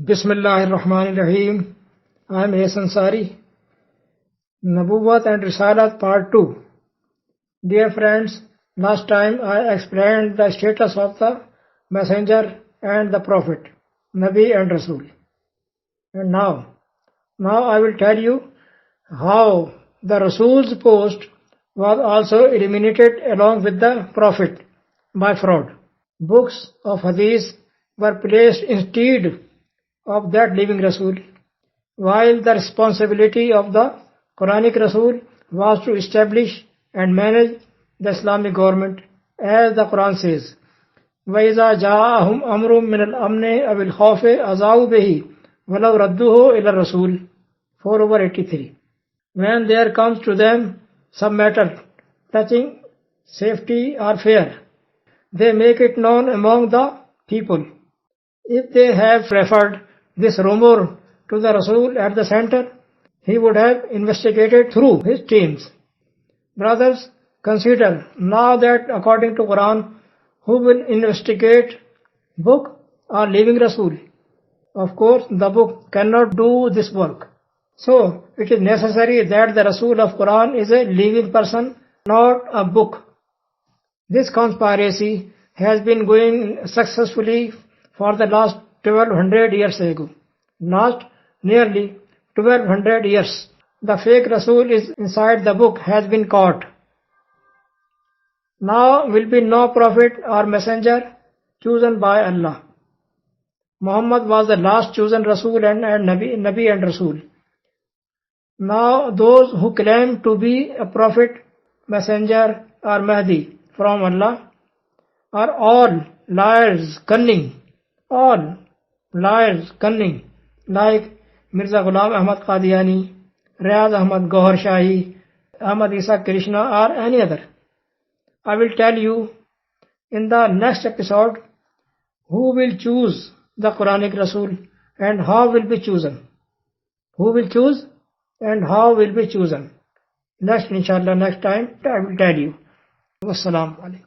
Bismillahirrahmanirrahim. I am Hasan Sari. Nabuwat and Risalat Part 2. Dear friends, last time I explained the status of the Messenger and the Prophet, Nabi and Rasul. And now I will tell you how the Rasul's post was also eliminated along with the Prophet by fraud. Books of Hadith were placed instead of that living Rasul, while the responsibility of the Quranic Rasul was to establish and manage the Islamic government, as the Quran says, وَإِذَا جَاءَهُمْ أَمْرٌ مِّنَ الْأَمْنِ أَوِ الْخَوْفِ أَذَاعُوا بِهِ وَلَوْ رَدُّوهُ إِلَى الرَّسُولِ 4/83. When there comes to them some matter touching safety or fear, they make it known among the people. If they have referred this rumor to the Rasul at the center, he would have investigated through his teams. Brothers, consider now that according to Quran, who will investigate book or living Rasul? Of course, the book cannot do this work. So, it is necessary that the Rasul of Quran is a living person, not a book. This conspiracy has been going successfully for the last 1200 years ago. Last nearly 1200 years, the fake Rasul is inside the book has been caught. Now will be no prophet or messenger chosen by Allah. Muhammad was the last chosen Rasul and Nabi and Rasul. Now those who claim to be a prophet, messenger or Mahdi from Allah are all liars, cunning. All liars, cunning, like Mirza Ghulam Ahmad Qadiani, Riaz Ahmad Gohar Shahi, Ahmad Isa Krishna or any other. I will tell you in the next episode who will choose the Quranic Rasul and how will be chosen. Who will choose and how will be chosen. Next, inshallah, next time I will tell you. Wassalamu alaikum.